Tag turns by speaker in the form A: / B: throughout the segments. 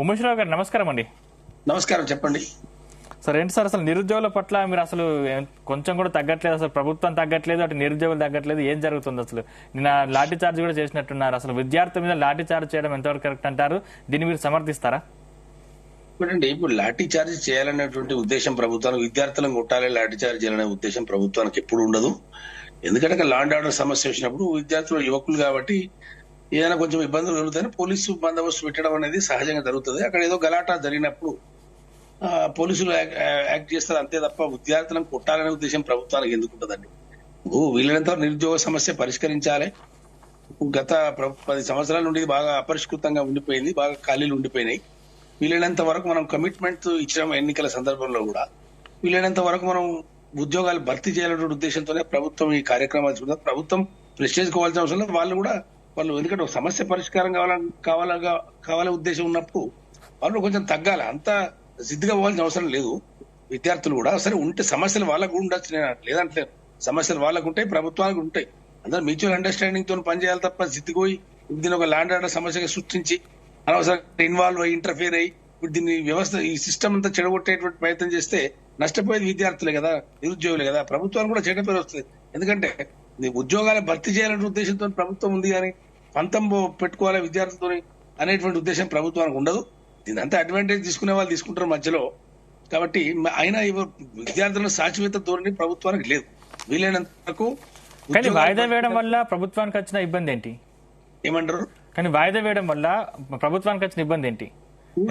A: ఉమేష్ రావు గారు నమస్కారం అండి.
B: నమస్కారం, చెప్పండి
A: సార్. ఏంటి సార్ అసలు నిరుద్యోగుల పట్ల మీరు అసలు కొంచెం కూడా తగ్గట్లేదు, అసలు ప్రభుత్వం తగ్గట్లేదు, అటు నిరుద్యోగులు తగ్గట్లేదు, ఏం జరుగుతుంది అసలు? నిన్న లాఠీ చార్జ్ కూడా చేసినట్టున్నారు. అసలు విద్యార్థి మీద లాఠీ చార్జ్ చేయడం ఎంతవరకు కరెక్ట్ అంటారు? దీన్ని మీరు సమర్థిస్తారా?
B: ఇప్పుడు లాఠీ చార్జ్ చేయాలనేటువంటి ఉద్దేశం ప్రభుత్వానికి, విద్యార్థులను కొట్టాలి లాఠీ చార్జ్ చేయాలనే ఉద్దేశం ప్రభుత్వానికి ఎప్పుడు ఉండదు. ఎందుకంటే లా అండ్ ఆర్డర్ సమస్య వచ్చినప్పుడు విద్యార్థులు యువకులు కాబట్టి ఏదైనా కొంచెం ఇబ్బందులు కలుగుతాయని పోలీసు బందోబస్తు పెట్టడం అనేది సహజంగా జరుగుతుంది. అక్కడ ఏదో గలాటా జరిగినప్పుడు పోలీసులు యాక్ట్ చేస్తారు అంతే తప్ప విద్యార్థులను కొట్టాలనే ఉద్దేశం ప్రభుత్వానికి ఎందుకు ఉంటుందండి? వీలైనంత నిరుద్యోగ సమస్య పరిష్కరించాలి. గత 10 సంవత్సరాల నుండి బాగా అపరిష్కృతంగా ఉండిపోయింది, బాగా ఖాళీలు ఉండిపోయినాయి. వీలైనంత వరకు మనం కమిట్మెంట్ ఇచ్చిన ఎన్నికల సందర్భంలో కూడా వీలైనంత వరకు మనం ఉద్యోగాలు భర్తీ చేయాలనే ఉద్దేశంతోనే ప్రభుత్వం ఈ కార్యక్రమాలు చూడాలి. ప్రభుత్వం ప్రెస్టేజ్ కోవాల్సిన అవసరం లేదు. వాళ్ళు ఎందుకంటే ఒక సమస్య పరిష్కారం కావాలనే ఉద్దేశం ఉన్నప్పుడు వాళ్ళు కొంచెం తగ్గాలి. అంతా సిద్ధిగా పోవాల్సిన అవసరం లేదు. విద్యార్థులు కూడా సరే ఉంటే సమస్యలు వాళ్ళకు ఉండొచ్చు, నేను లేదంటే సమస్యలు వాళ్ళకు ఉంటాయి, ప్రభుత్వానికి ఉంటాయి. అందరూ మ్యూచువల్ అండర్స్టాండింగ్ తో పనిచేయాలి తప్ప సిద్ధిపోయి దీన్ని ఒక ల్యాండ్ ఆర్డర్ సమస్యగా సృష్టించి అనవసరంగా ఇన్వాల్వ్ అయ్యి ఇంటర్ఫియర్ అయ్యి దీన్ని వ్యవస్థ ఈ సిస్టమ్ అంతా చెడగొట్టేటువంటి ప్రయత్నం చేస్తే నష్టపోయేది విద్యార్థులే కదా, నిరుద్యోగులే కదా. ప్రభుత్వానికి కూడా చెడ్డ పేరు వస్తుంది. ఎందుకంటే ఉద్యోగాలు భర్తీ చేయాలనే ఉద్దేశంతో ప్రభుత్వం ఉంది కానీ పంతం పెట్టుకోవాలి విద్యార్థులతో అనేటువంటి ఉద్దేశం ప్రభుత్వానికి ఉండదు. దీని అంతా అడ్వాంటేజ్ తీసుకునే వాళ్ళు తీసుకుంటారు మధ్యలో. కాబట్టి అయినా విద్యార్థుల శాశ్వత ధోరణి ప్రభుత్వానికి లేదు. వీలైనంత వరకు
A: కానీ వాయిదా వేయడం వల్ల ప్రభుత్వానికి వచ్చిన ఇబ్బంది ఏంటి?
B: ఏమంటారు?
A: కానీ వాయిదా వేయడం వల్ల ప్రభుత్వానికి వచ్చిన ఇబ్బంది ఏంటి?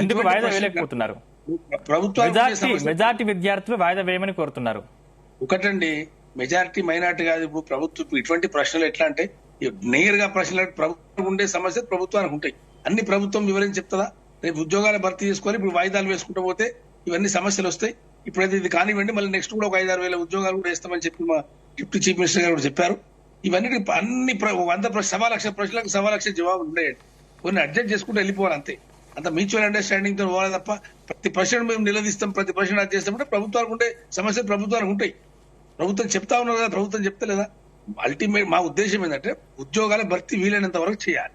A: ఎందుకు వాయిదా వేయలేకపోతున్నారు? మెజార్టీ విద్యార్థులు వాయిదా వేయమని కోరుతున్నారు.
B: ఒకటండి, మెజారిటీ మైనార్టీ కాదు. ఇప్పుడు ప్రభుత్వం ఇటువంటి ప్రశ్నలు ఎట్లా అంటే నేరుగా ప్రశ్నలు ప్రభుత్వం ఉండే సమస్య ప్రభుత్వానికి ఉంటాయి. అన్ని ప్రభుత్వం వివరించి చెప్తుందా? రేపు ఉద్యోగాలు భర్తీ చేసుకొని ఇప్పుడు వాయిదాలు వేసుకుంటూ పోతే ఇవన్నీ సమస్యలు వస్తాయి. ఇప్పుడైతే ఇది కానివ్వండి, మళ్ళీ నెక్స్ట్ కూడా ఒక 5-6 వేల ఉద్యోగాలు కూడా వేస్తామని చెప్పి మా డిప్యూటీ చీఫ్ మినిస్టర్ గారు కూడా చెప్పారు. ఇవన్నీ అన్ని 100 1,00,000 ప్రశ్నలకు 1,00,000 జవాబులు ఉన్నాయండి. కొన్ని అడ్జస్ట్ చేసుకుంటూ వెళ్ళిపోవాలి అంతే. అంత మ్యూచువల్ అండర్స్టాండింగ్ తో పోవాలి తప్ప ప్రతి ప్రశ్న మేము నిలదీస్తాం, ప్రతి ప్రశ్న అది చేస్తామంటే ప్రభుత్వానికి ఉండే సమస్యలు ప్రభుత్వానికి ఉంటాయి. ప్రభుత్వం చెప్తా ఉన్నారు కదా, ప్రభుత్వం చెప్తలేదా? అల్టిమేట్ మా ఉద్దేశం ఏంటంటే ఉద్యోగాల భర్తీ వీలైనంత వరకు చేయాలి.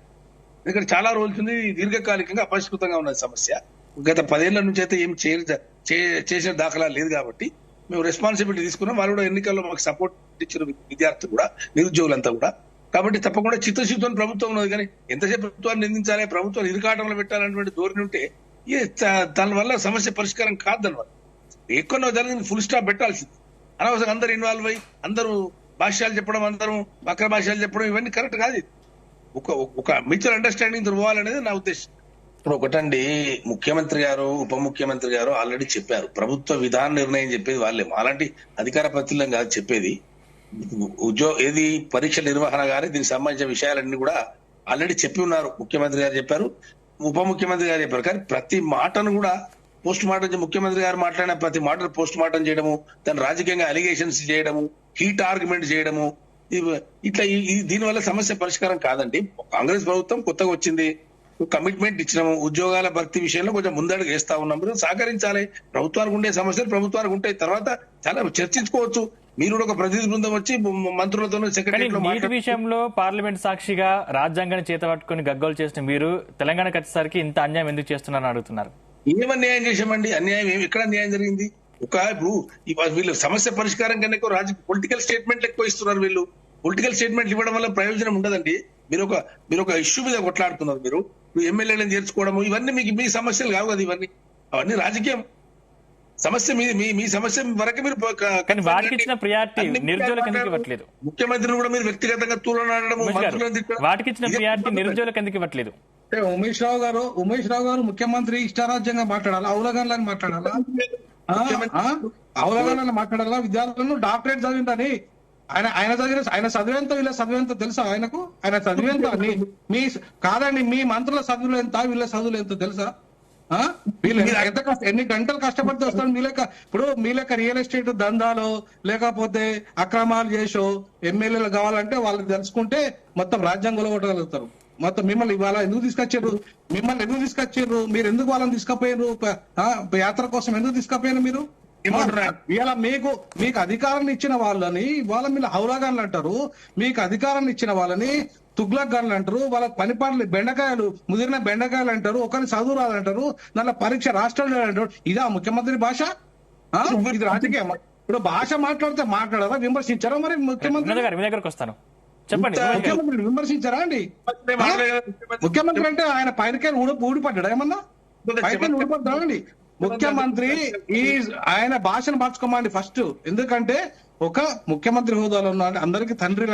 B: ఎందుకంటే చాలా రోజులు దీర్ఘకాలికంగా అపరిష్కృతంగా ఉన్నది సమస్య. గత 10 ఏళ్ల నుంచి అయితే ఏం చేసిన దాఖలా లేదు కాబట్టి మేము రెస్పాన్సిబిలిటీ తీసుకున్నాం. వాళ్ళు కూడా ఎన్నికల్లో మాకు సపోర్ట్ ఇచ్చిన విద్యార్థులు కూడా, నిరుద్యోగులంతా కూడా. కాబట్టి తప్పకుండా చిత్తశుద్ధితో ప్రభుత్వం ఉన్నది. కానీ ఎంతసేపు ప్రభుత్వాన్ని నిందించాలి, ప్రభుత్వాన్ని ఇరుకాటంలో పెట్టాలన్నటువంటి ధోరణి ఉంటే దాని వల్ల సమస్య పరిష్కారం కాదు. దానివల్ల ఎక్కువ జరిగింది ఫుల్ స్టాప్ పెట్టాల్సింది. అనవసరంగా అందరూ ఇన్వాల్వ్ అయ్యి అందరూ భాష్యాలు చెప్పడం, అందరూ వక్ర భాష్యాలు చెప్పడం ఇవన్నీ కరెక్ట్ కాదు. ఒక మ్యూచువల్ అండర్స్టాండింగ్ పోవాలనేది నా ఉద్దేశం. ఇప్పుడు ఒకటండి, ముఖ్యమంత్రి గారు, ఉప ముఖ్యమంత్రి గారు ఆల్రెడీ చెప్పారు. ప్రభుత్వ విధాన నిర్ణయం చెప్పేది వాళ్ళే, అలాంటి అధికార ప్రతినిధులం కాదు చెప్పేది. ఏది పరీక్ష నిర్వహణ గానీ దీనికి సంబంధించిన విషయాలన్నీ కూడా ఆల్రెడీ చెప్పి ఉన్నారు. ముఖ్యమంత్రి గారు చెప్పారు, ఉప ముఖ్యమంత్రి గారు చెప్పారు. కానీ ప్రతి మాటను కూడా పోస్ట్ మార్టం, ముఖ్యమంత్రి గారు మాట్లాడిన ప్రతి మాటను పోస్ట్ మార్టం చేయడము, దాని రాజకీయంగా అలిగేషన్స్ చేయడము, హీట్ ఆర్గ్యుమెంట్ చేయడము, ఇట్లా దీనివల్ల సమస్య పరిష్కారం కాదండి. కాంగ్రెస్ ప్రభుత్వం కొత్తగా వచ్చింది, కమిట్మెంట్ ఇచ్చినాము, ఉద్యోగాల భర్తీ విషయంలో కొంచెం ముందడుగు వేస్తా ఉన్నాము. సహకరించాలి. ప్రభుత్వానికి ఉండే సమస్యలు ప్రభుత్వానికి ఉంటాయి. తర్వాత చాలా చర్చించుకోవచ్చు. మీరు కూడా ఒక ప్రతినిధి బృందం వచ్చి మంత్రులతో
A: సెక్రటరీ విషయంలో పార్లమెంట్ సాక్షిగా రాజ్యాంగాన్ని చేత పట్టుకుని గగ్గోలు చేసిన మీరు తెలంగాణకు వచ్చేసరికి ఇంత అన్యాయం ఎందుకు చేస్తున్నారని అడుగుతున్నారు.
B: ఏమన్యాయం చేశామండి? అన్యాయం ఎక్కడ అన్యాయం జరిగింది? ఇప్పుడు వీళ్ళు సమస్య పరిష్కారం కన్నా ఎక్కువ పొలిటికల్ స్టేట్మెంట్లు ఎక్కువ ఇస్తున్నారు. వీళ్ళు పొలిటికల్ స్టేట్మెంట్లు ఇవ్వడం వల్ల ప్రయోజనం ఉండదండి. మీరు ఒక ఇష్యూ మీద కొట్లాడుతున్నారు. మీరు ఎమ్మెల్యేలను చేర్చుకోవడము ఇవన్నీ మీ సమస్యలు కావు కదా. ఇవన్నీ అవన్నీ రాజకీయం సమస్య. మీ సమస్య వరకు మీరు
A: వాటికి ఇచ్చిన ప్రియారిటీ నిరుద్యోగులకు ఎందుకు ఇవ్వట్లేదు?
B: ముఖ్యమంత్రిని కూడా మీరు వ్యక్తిగతంగా తూలనాడము,
A: వాటికి ఇచ్చిన ప్రియారిటీ నిరుద్యోగులకు ఎందుకు ఇవ్వట్లేదు?
C: ఉమేష్ రావు గారు ముఖ్యమంత్రి ఇష్టారాజ్యంగా మాట్లాడాలా? అవలగాలని మాట్లాడాలా? అవలగాలని మాట్లాడాలా? విద్యార్థులను డాక్టరేట్ చదివిందని ఆయన చదివేంత వీళ్ళ చదివేంత తెలుసా ఆయనకు? ఆయన చదివేంత కాదండి. మీ మంత్రుల చదువులు ఎంత, వీళ్ళ చదువులు ఎంత తెలుసా? వీళ్ళు ఎన్ని గంటలు కష్టపడితే వస్తాడు? ఇప్పుడు మీ లెక్క రియల్ ఎస్టేట్ దందాలో లేకపోతే అక్రమాలు చేసో ఎమ్మెల్యేలు కావాలంటే వాళ్ళు తెలుసుకుంటే మొత్తం రాజ్యాంగంలో కొట్టగలుగుతారు. మొత్తం మిమ్మల్ని ఇవాళ ఎందుకు తీసుకొచ్చారు? మీరు ఎందుకు వాళ్ళని తీసుకుపోయారు? యాత్ర కోసం ఎందుకు తీసుకుపోయారు? మీరు
B: ఏమంటున్నారు?
C: ఇలా మీకు అధికారాన్ని ఇచ్చిన వాళ్ళని వాళ్ళ మీద హౌలాగాన్లు అంటారు, మీకు అధికారాన్ని ఇచ్చిన వాళ్ళని తుగ్లక్ గాన్లు అంటారు, వాళ్ళ పనిపాట్లు బెండకాయలు ముదిరిన బెండకాయలు అంటారు, ఒకరిని చదువు రాదంటారు, దానిలో పరీక్ష రాష్ట్రంలో అంటారు. ఇదా ముఖ్యమంత్రి భాష? ఇది రాజకీయం. ఇప్పుడు భాష మాట్లాడితే మాట్లాడరా, విమర్శించారా? మరి ముఖ్యమంత్రి
A: మీ దగ్గరకు వస్తాను, చెప్పండి.
C: ముఖ్యమంత్రి విమర్శించారా అండి? ముఖ్యమంత్రి అంటే ఆయన పైనకే ఊడిపడ్డా ఏమన్నా? పైకి ఊడిపడ్డా అండి? ముఖ్యమంత్రి ఆయన భాషను మార్చుకోమండి ఫస్ట్. ఎందుకంటే ఒక ముఖ్యమంత్రి హోదాలో ఉన్న అందరికి తండ్రి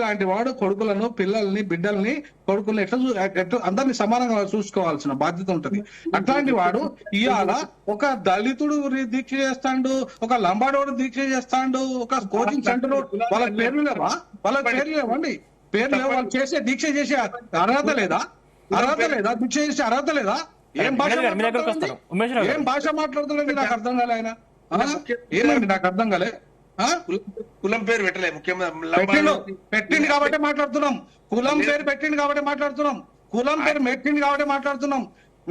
C: లాంటి వాడు కొడుకులను, పిల్లల్ని, బిడ్డల్ని, కొడుకులను ఎట్లా అందరినీ సమానంగా చూసుకోవాల్సిన బాధ్యత ఉంటది. అట్లాంటి వాడు ఇవాళ ఒక దళితుడు దీక్ష చేస్తాడు, ఒక లంబాడోడు దీక్ష చేస్తాడు, ఒక కోచింగ్ సెంటర్ వాళ్ళ పేర్లు లేవా? లేవండి, పేర్లు లేవు. వాళ్ళు చేసే దీక్ష చేసే అర్హత లేదా? దీక్ష చేసే అర్హత లేదా? ఏం భాష మాట్లాడుతున్నాడండి? నాకు అర్థం కాలే ఆయన. ఏమండి నాకు అర్థం కాలే.
B: కులం పేరు పెట్టలే ముఖ్యమంత్రి.
C: పెట్టింది కాబట్టి మాట్లాడుతున్నాం. కులం పేరు పెట్టింది కాబట్టి మాట్లాడుతున్నాం. కులం పేరు పెట్టింది కాబట్టి మాట్లాడుతున్నాం.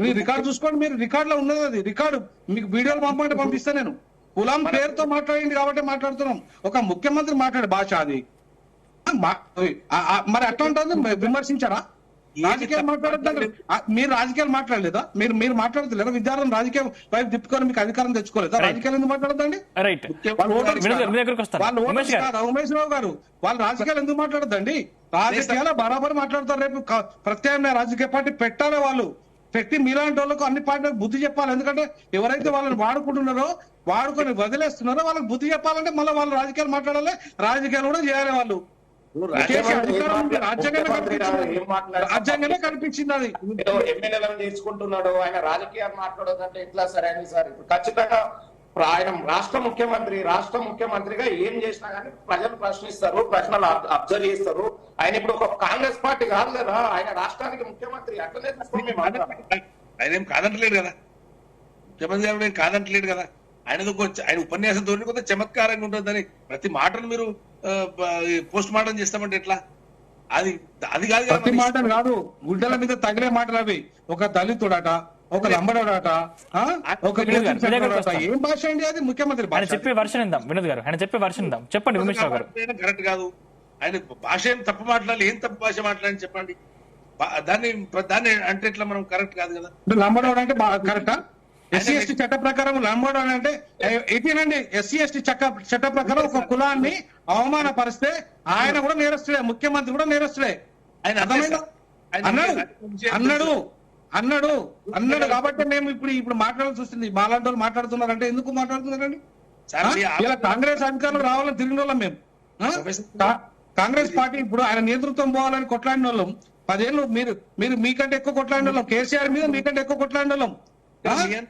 C: మీరు రికార్డు చూసుకోండి, మీరు రికార్డు లో ఉన్నది అది. రికార్డు మీకు వీడియోలు పంపిస్తా నేను. కులం పేరుతో మాట్లాడింది కాబట్టి మాట్లాడుతున్నాం. ఒక ముఖ్యమంత్రి మాట్లాడే భాష అది. మరి అట్లా ఉంటుంది. విమర్శించారా? రాజకీయాలు మాట్లాడద్దు. మీరు రాజకీయాలు మాట్లాడలేదా? మీరు మాట్లాడలేదా? విద్యార్థులను రాజకీయం వైపు తిప్పుకొని మీకు అధికారం తెచ్చుకోలేదా? రాజకీయాలు ఎందుకు మాట్లాడద్దండి? ఉమేష్ రావు గారు వాళ్ళు రాజకీయాలు ఎందుకు మాట్లాడద్దండి? రాజకీయాలు బరాబర్ మాట్లాడతారు. రేపు ప్రత్యామ్నాయ రాజకీయ పార్టీ పెట్టాలి. వాళ్ళు పెట్టి మీలాంటి వాళ్ళకు అన్ని పార్టీలకు బుద్ధి చెప్పాలి. ఎందుకంటే ఎవరైతే వాళ్ళని వాడుకుంటున్నారో, వాడుకొని వదిలేస్తున్నారో వాళ్ళకి బుద్ధి చెప్పాలంటే మళ్ళీ వాళ్ళు రాజకీయాలు మాట్లాడాలి, రాజకీయాలు కూడా చేయాలి. వాళ్ళు రాజ్యాంగమే కనిపించింది అది.
D: ఎమ్మెల్యేలను తీసుకుంటున్నాడు, ఆయన రాజకీయాలు మాట్లాడదంటే ఎట్లా? సరే అని సార్, ఇప్పుడు ఖచ్చితంగా ఆయన రాష్ట్ర ముఖ్యమంత్రిగా ఏం చేసినా కానీ ప్రజలు ప్రశ్నిస్తారు, ప్రశ్నలు అబ్జర్వ్ చేస్తారు. ఆయన ఇప్పుడు ఒక కాంగ్రెస్ పార్టీ కాదు కదా, ఆయన రాష్ట్రానికి ముఖ్యమంత్రి. అట్లనే
B: ఆయన ఏం కాదంటలేడు కదా, ముఖ్యమంత్రి గారు ఏం కాదంటలేడు కదా. ఆయన ఉపన్యాసంతో కొంత చమత్కారంగా ఉంటుందని ప్రతి మాటను మీరు పోస్ట్ మార్టం చేస్తామంటే ఎట్లా? అది కాదు.
C: ప్రతి మాట కాదు, గుడ్డల మీద తగిలే మాటలు అవి. ఒక దళితుడట, ఒక లంబడోడట, ఏం భాష అండి అది? ముఖ్యమంత్రి
A: ఆయన చెప్పే వర్షన్ ఇందాం. వినోద్ గారు ఆయన చెప్పే వర్షన్ ఇందాం, చెప్పండి. ఉమేష్ రావు గారు
B: కరెక్ట్ కాదు. ఆయన భాష ఏం తప్పు మాట్లాడాలి, ఏం తప్పు భాష మాట్లాడని చెప్పండి. దాన్ని అంటే ఎట్లా? మనం కరెక్ట్ కాదు కదా.
C: లంబడోడు అంటే కరెక్టా? ఎస్సీ ఎస్టీ చట్ట ప్రకారం లంబోడని అంటే ఇదేనండి. ఎస్సీ ఎస్టీ చట్ట ప్రకారం ఒక కులాన్ని అవమానపరిస్తే ఆయన కూడా నేరస్తుడే, ముఖ్యమంత్రి కూడా నేరస్తుడే. ఆయన అన్నాడు కాబట్టి మేము ఇప్పుడు మాట్లాడాల్సి వస్తుంది. మాలాంటి వాళ్ళు మాట్లాడుతున్నారంటే ఎందుకు మాట్లాడుతున్నారండి? ఇలా కాంగ్రెస్ అధికారులు రావాలని తిరిగిన వాళ్ళం మేము. కాంగ్రెస్ పార్టీ ఇప్పుడు ఆయన నేతృత్వం పోవాలని కొట్లాడిన వాళ్ళం. 10 ఏళ్ళు మీరు మీకంటే ఎక్కువ కొట్లాడిన వాళ్ళం. కేసీఆర్ మీద మీకంటే ఎక్కువ కొట్లాడిన వాళ్ళం.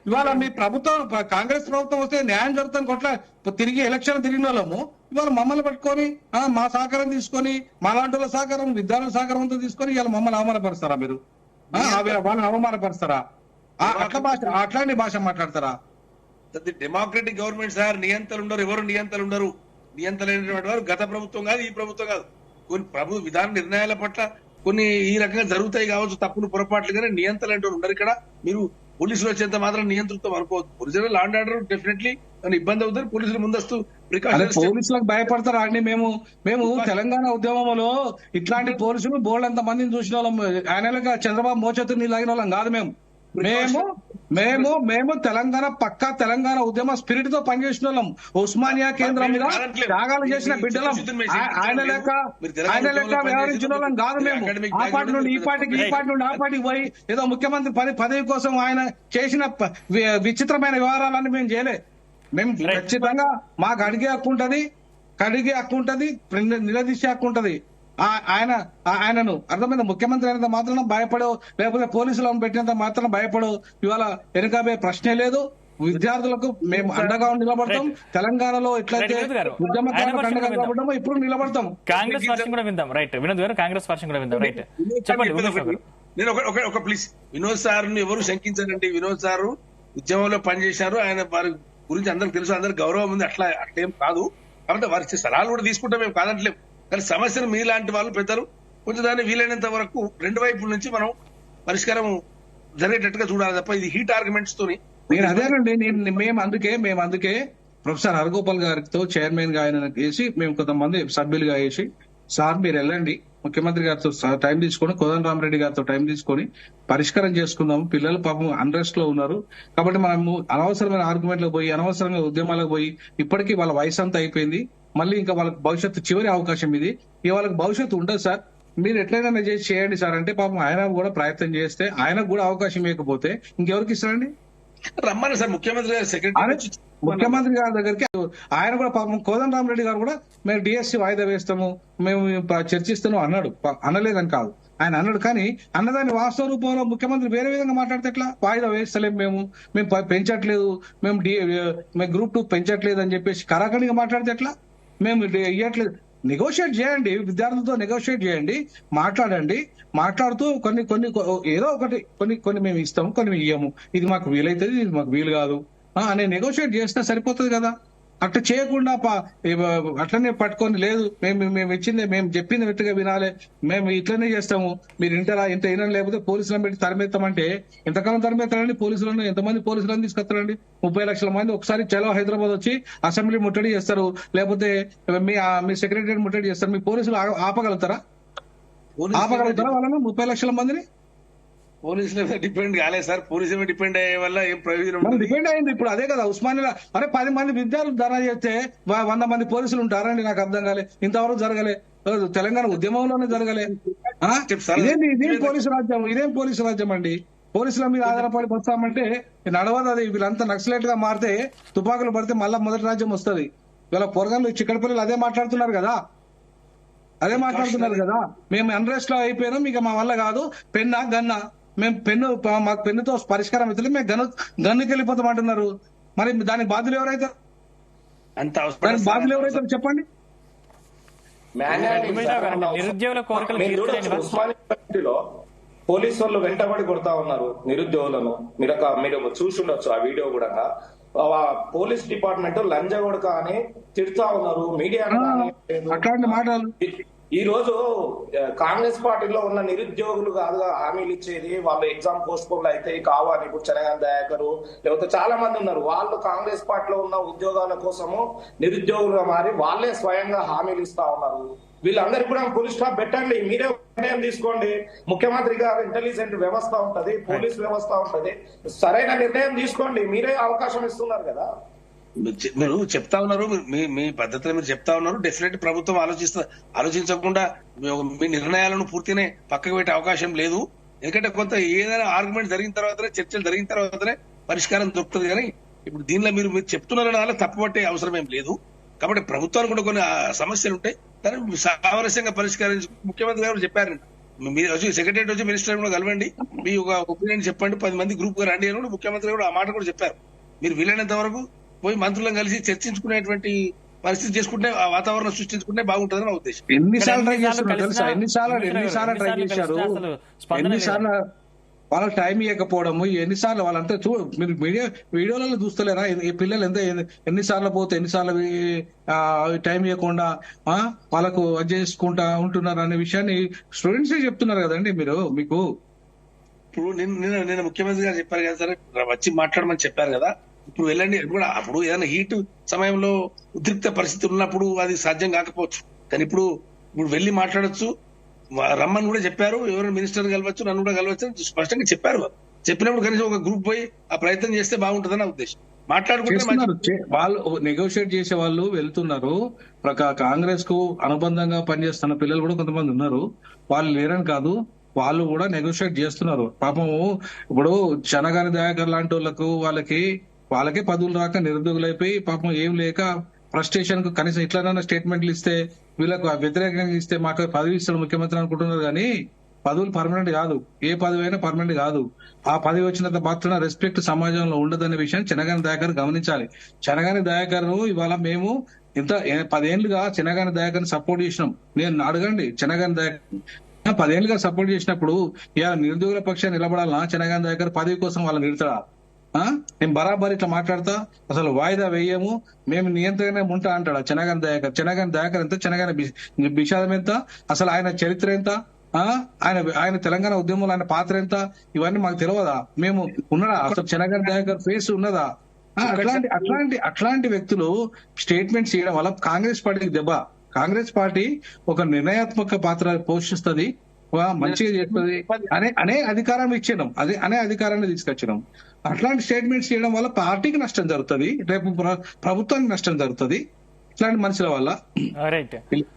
C: ఇవాళ మీ ప్రభుత్వం, కాంగ్రెస్ ప్రభుత్వం వస్తే న్యాయం జరుగుతుంది కొట్లా తిరిగి ఎలక్షన్ తిరిగిన వాళ్ళము. ఇవాళ మమ్మల్ని పట్టుకొని మా సహకారం తీసుకొని, మాలాంటి వాళ్ళ సహకారం, విద్యార్థుల సహకారంతో తీసుకొని ఇవాళ మమ్మల్ని అవమానపరుస్తారా? మీరు వాళ్ళని అవమానపరుస్తారా? అట్లాంటి భాష మాట్లాడతారా?
B: డెమోక్రటిక్ గవర్నమెంట్ సార్, నియంత్రణ ఉండరు. ఎవరు నియంత్రణ ఉండరు? నియంత్రణ వారు గత ప్రభుత్వం కాదు, ఈ ప్రభుత్వం కాదు. కొన్ని విధాన నిర్ణయాల పట్ల కొన్ని ఈ రకంగా జరుగుతాయి కావచ్చు, తప్పులు పొరపాట్లు, కానీ నియంత్రణ అంటే ఉండరు ఇక్కడ. మీరు పోలీసులు వచ్చేంత మాత్రం నియంతృత్వం అనుకోవద్దు. పోలీసులు లా అండ్ ఆర్డర్ డెఫినెట్లీ ఇబ్బంది అవుతారు. పోలీసులు ముందస్తు ప్రికాషన్స్.
C: పోలీసులకు భయపడతారా అండి? మేము తెలంగాణ ఉద్యమంలో ఇట్లాంటి పోలీసులు బోల్డ్ ఎంత మందిని చూసిన వాళ్ళం. ఆయన చంద్రబాబు మోచేతులు నీళ్ళు తాగిన వాళ్ళం కాదు. మేము తెలంగాణ ఉద్యమ స్పిరిట్ తో పనిచేసిన వాళ్ళం. ఉస్మానియా కేంద్రం మీద త్యాగాలు చేసిన బిడ్డలం. ఆయన లెక్క వ్యవహరించిన వాళ్ళం కాదు మేము. ఆ పార్టీ నుండి ఈ పార్టీకి, ఈ పార్టీ నుండి ఆ పార్టీకి పోయి ఏదో ముఖ్యమంత్రి పదవి కోసం ఆయన చేసిన విచిత్రమైన వ్యవహారాలన్నీ మేము చేయలే. మేము ఖచ్చితంగా మాకు అడిగే హక్కు ఉంటది, నిలదీసే హక్కు ఉంటది. ఆయనను అర్థమైన ముఖ్యమంత్రి అయినంత మాత్రం భయపడో, లేకపోతే పోలీసులను పెట్టినంత మాత్రం భయపడో ఇవాళ వెనుకబే ప్రశ్నే లేదు. విద్యార్థులకు మేము అండగా నిలబడతాం. తెలంగాణలో ఎట్లయితే ఉద్యమకారులకు అండగా నిలబడతామో ఇప్పుడు నిలబడతాం.
A: కాంగ్రెస్ వర్షన్ కూడా విందాం. రైట్ వినోద్ గారు, కాంగ్రెస్ వర్షన్ కూడా విందాం. రైట్ చెప్పండి.
B: నేను ఒక ప్లీజ్, వినోద్ సార్ ఎవరు శంకించారండి? వినోద్ సార్ ఉద్యమంలో పనిచేశారు. ఆయన వారి గురించి అందరికి తెలుసు, అందరికి గౌరవం ఉంది. అట్లేం కాదు. కాబట్టి వారి సలహాలు కూడా తీసుకుంటాం, మేము కాదంటలేము. కానీ సమస్యను మీలాంటి వాళ్ళు పెద్దలు కొంచెం దాన్ని వీలైనంత వరకు రెండు వైపుల నుంచి మనం పరిష్కారం జరిగేటట్టుగా చూడాలి తప్ప ఇది హీట్ ఆర్గ్యుమెంట్స్ తోని
C: నేను అదేనండి, మేము అందుకే ప్రొఫెసర్ హరగోపాల్ గారితో చైర్మన్ గా ఆయన వేసి మేము కొంతమంది సభ్యులుగా వేసి, సార్ మీరు వెళ్ళండి ముఖ్యమంత్రి గారితో టైం తీసుకొని, కోదండరామరెడ్డి గారితో టైం తీసుకొని పరిష్కారం చేసుకుందాం. పిల్లలు పాపం అన్రెస్ట్ లో ఉన్నారు కాబట్టి మనము అనవసరమైన ఆర్గ్యుమెంట్లకు పోయి, అనవసరంగా ఉద్యమాలకు పోయి, ఇప్పటికీ వాళ్ళ వయసు అంతా అయిపోయింది. మళ్ళీ ఇంకా వాళ్ళకి భవిష్యత్తు చివరి అవకాశం ఇది. ఇక వాళ్ళకి భవిష్యత్తు ఉండదు సార్, మీరు ఎట్లయినా చేయండి సార్ అంటే పాపం ఆయన కూడా ప్రయత్నం చేస్తే, ఆయనకు కూడా అవకాశం ఇవ్వకపోతే ఇంకెవరికి ఇస్తారండి?
B: రమ్మని సార్ ముఖ్యమంత్రి గారు సెక్రటరీ
C: ముఖ్యమంత్రి గారి దగ్గరికి ఆయన కూడా పాపం కోదండరామరెడ్డి గారు కూడా మేము డిఎస్సి వాయిదా వేస్తాము, మేము చర్చిస్తాము అన్నాడు. అనలేదని కాదు, ఆయన అన్నాడు. కానీ అన్నదాన్ని వాస్తవ రూపంలో ముఖ్యమంత్రి వేరే విధంగా మాట్లాడితే ఎట్లా? వాయిదా వేస్తలేము, మేము పెంచట్లేదు, మేము గ్రూప్ 2 పెంచట్లేదు అని చెప్పేసి కరాఖండిగా మాట్లాడితే ఎట్లా? మేము ఇవ్వట్లేదు. నెగోషియేట్ చేయండి, విద్యార్థులతో నెగోషియేట్ చేయండి, మాట్లాడండి. మాట్లాడుతూ కొన్ని ఏదో ఒకటి కొన్ని మేము ఇస్తాము, కొన్ని ఇయ్యము, ఇది మాకు వీలైతుంది, ఇది మాకు వీలు కాదు అనే నెగోషియేట్ చేస్తే సరిపోతుంది కదా. అట్లా చేయకుండా అట్లనే పట్టుకొని లేదు మేము ఇచ్చింది, మేము చెప్పింది వెట్టుగా వినాలి, మేము ఇట్లనే చేస్తాము, మీరు ఇంత వినని లేకపోతే పోలీసులను పెట్టి తరిమేస్తామంటే ఎంతకాలం తరిమేస్తారండి? పోలీసులను ఎంతమంది పోలీసులను తీసుకొస్తారండి? 30 లక్షల మంది ఒకసారి చలో హైదరాబాద్ వచ్చి అసెంబ్లీ ముట్టడి చేస్తారు, లేకపోతే మీ సెక్రటరీ ముట్టడి చేస్తారు. మీ పోలీసులు ఆపగలుగుతారా వాళ్ళని 30 లక్షల మందిని?
B: పోలీసుల మీద డిపెండ్ కాలేదు సార్, పోలీసుల మీద డిపెండ్ అయ్యే వల్ల ఏం ప్రయోజనం?
C: డిపెండ్ అయింది ఇప్పుడు అదే కదా. ఉస్మానియా 10 మంది విద్యార్థులు ధర్నా చేస్తే 100 మంది పోలీసులు ఉంటారండి? నాకు అర్థం కాలే, ఇంతవరకు జరగలే. తెలంగాణ ఉద్యమంలోనే జరగలే. ఇదేం పోలీసు రాజ్యం అండి? పోలీసుల మీద ఆధారపడి వస్తామంటే నడవదు అది. వీళ్ళంతా నక్సలైట్ గా మారితే, తుపాకులు పడితే మళ్ళా మొదటి రాజ్యం వస్తుంది. వీళ్ళ పొరగన్లు చిక్కడపల్లిలు అదే మాట్లాడుతున్నారు కదా. మేము అన్రెస్ట్ లో అయిపోయినాం, ఇక మా వల్ల కాదు, గన్నా మేము మాకు పెన్నుతో పరిష్కారం అవుతుంది, మేము గన్నుకి వెళ్ళిపోతాం అంటున్నారు. మరి దానికి బాధ్యులు ఎవరైతే చెప్పండి.
A: నిరుద్యోగుల కోరికలు
D: ఉస్మానియాలో పోలీసు వాళ్ళు వెంటబడి కొడతా ఉన్నారు నిరుద్యోగులను. మీరు చూసి ఉండొచ్చు ఆ వీడియో కూడా. పోలీస్ డిపార్ట్మెంట్ లంజగొడక అని తిడుతా ఉన్నారు మీడియా.
C: అట్లాంటి మాటలు
D: ఈ రోజు కాంగ్రెస్ పార్టీలో ఉన్న నిరుద్యోగులు కాదుగా హామీలు ఇచ్చేది, వాళ్ళు ఎగ్జామ్ పోస్ట్ పోన్లు అయితే కావాలి. ఇప్పుడు చెనగాని దయాకరు లేకపోతే చాలా మంది ఉన్నారు, వాళ్ళు కాంగ్రెస్ పార్టీలో ఉన్న ఉద్యోగాల కోసము నిరుద్యోగులుగా మారి వాళ్ళే స్వయంగా హామీలు ఇస్తా ఉన్నారు. వీళ్ళందరికీ కూడా పోలీస్ స్టాఫ్ పెట్టండి, మీరే నిర్ణయం తీసుకోండి. ముఖ్యమంత్రి గారు ఇంటెలిజెంట్ వ్యవస్థ ఉంటది, పోలీస్ వ్యవస్థ ఉంటది, సరైన నిర్ణయం తీసుకోండి. మీరే అవకాశం ఇస్తున్నారు కదా.
B: మీరు చెప్తా ఉన్నారు, మీ పద్ధతిలో మీరు చెప్తా ఉన్నారు. డెఫినెట్ ప్రభుత్వం ఆలోచించకుండా మీ నిర్ణయాలను పూర్తినే పక్కకు పెట్టే అవకాశం లేదు. ఎందుకంటే కొంత ఏదైనా ఆర్గ్యుమెంట్ జరిగిన తర్వాతనే, చర్చలు జరిగిన తర్వాతనే పరిష్కారం దొరుకుతుంది. కానీ ఇప్పుడు దీనిలో మీరు చెప్తున్న తప్పుపట్టే అవసరం ఏం లేదు. కాబట్టి ప్రభుత్వానికి కూడా కొన్ని సమస్యలు ఉంటాయి, దాన్ని సామరస్యంగా పరిష్కరించి ముఖ్యమంత్రి గారు చెప్పారు. మీరు వచ్చి సెక్రటరీ వచ్చి మినిస్టర్ కూడా కలవండి, మీ ఒక ఒపీనియన్ చెప్పండి, 10 మంది గ్రూప్ గా రండి అని ముఖ్యమంత్రి కూడా ఆ మాట కూడా చెప్పారు. మీరు వీలైనంత వరకు పోయి మంత్రులను కలిసి చర్చించుకునేటువంటి పరిస్థితి చేసుకుంటే, ఆ వాతావరణం సృష్టించుకుంటే బాగుంటుందని నా ఉద్దేశం.
C: ఎన్నిసార్లు ట్రై చేస్తున్నారు తెలుసా? ఎన్నిసార్లు ట్రై చేశారు? ఎన్నిసార్లు వాళ్ళకి టైం ఇవ్వకపోవడము, ఎన్నిసార్లు వాళ్ళంతా మీరు వీడియోలలో చూస్తలేరా? ఈ పిల్లలు ఎన్నిసార్లు పోతే ఎన్నిసార్లు టైం ఇవ్వకుండా వాళ్ళకు చేసుకుంటా ఉంటున్నారు అనే విషయాన్ని స్టూడెంట్స్ చెప్తున్నారు కదండి. మీకు
B: ఇప్పుడు నిన్న ముఖ్యమంత్రి గారు చెప్పారు కదా సరే, వచ్చి మాట్లాడమని చెప్పారు కదా. ఇప్పుడు వెళ్ళండి కూడా. అప్పుడు ఏదైనా హీట్ సమయంలో ఉద్రిక్త పరిస్థితులు ఉన్నప్పుడు అది సాధ్యం కాకపోవచ్చు, కానీ ఇప్పుడు వెళ్లి మాట్లాడొచ్చు, రమ్మని కూడా చెప్పారు. ఎవరైనా మినిస్టర్ కలవచ్చు, నన్ను కూడా కలవచ్చు అని స్పష్టంగా చెప్పారు. చెప్పినప్పుడు కనీసం ఒక గ్రూప్ పోయి ఆ ప్రయత్నం చేస్తే బాగుంటుందని నా ఉద్దేశం. మాట్లాడుకుంటే
C: వాళ్ళు నెగోషియేట్ చేసే వాళ్ళు వెళ్తున్నారు. కాంగ్రెస్ కు అనుబంధంగా పనిచేస్తున్న పిల్లలు కూడా కొంతమంది ఉన్నారు, వాళ్ళు లేరని కాదు, వాళ్ళు కూడా నెగోషియేట్ చేస్తున్నారు. పాపము ఇప్పుడు చెనగాని దయాకర్ లాంటి వాళ్ళకు వాళ్ళకే పదవులు రాక నిరుద్యోగులు అయిపోయి పాపం ఏం లేక ఫ్రస్ట్రేషన్ కు కనీసం ఇట్లనైనా స్టేట్మెంట్లు ఇస్తే, వీళ్ళకు వ్యతిరేకంగా ఇస్తే మాకు పదవి ఇస్తాడు ముఖ్యమంత్రి అనుకుంటున్నారు. కానీ పదవులు పర్మనెంట్ కాదు, ఏ పదవి అయినా పర్మనెంట్ కాదు. ఆ పదవి వచ్చినంత మాత్రం రెస్పెక్ట్ సమాజంలో ఉండదనే విషయాన్ని చెనగాని దయాకర్ గమనించాలి. చెనగాని దయాకర్ ఇవాళ మేము ఇంత 10 ఏళ్లుగా చెనగాని దయాకర్ని సపోర్ట్ చేసినాం. నేను అడగండి, చెనగాని దయాకర్ 10 ఏళ్లుగా సపోర్ట్ చేసినప్పుడు ఇలా నిరుద్యోగుల పక్షాన్ని నిలబడాలన్నా చెనగాని దయాకర్ పదవి కోసం వాళ్ళని నిలుతాడా? మేము బరాబర్ ఇట్లా మాట్లాడతా, అసలు వాయిదా వేయము, మేము నియంత్రణనే ఉంటా అంటాడు చెనగాని దయాకర్. చెనగాని దయాకర్ ఎంత, చెనగాని విషాదం ఎంత, అసలు ఆయన చరిత్ర ఎంత, ఆయన తెలంగాణ ఉద్యమంలో ఆయన పాత్ర ఎంత, ఇవన్నీ మాకు తెలియదా? మేము ఉన్నదా అసలు? చెనగన్ దయాకర్ ఫేస్ ఉన్నదా? అట్లాంటి వ్యక్తులు స్టేట్మెంట్స్ చేయడం వల్ల కాంగ్రెస్ పార్టీకి దెబ్బ. కాంగ్రెస్ పార్టీ ఒక నిర్ణయాత్మక పాత్ర పోషిస్తుంది, మంచిగా చేస్తుంది అనే అధికారాన్ని ఇచ్చినాం, అనే అధికారాన్ని తీసుకొచ్చినాం. అట్లాంటి స్టేట్మెంట్స్ చేయడం వల్ల పార్టీకి నష్టం జరుగుతుంది, రేపు ప్రభుత్వానికి నష్టం జరుగుతుంది ఇట్లాంటి మనుషుల వల్ల.
A: రైట్.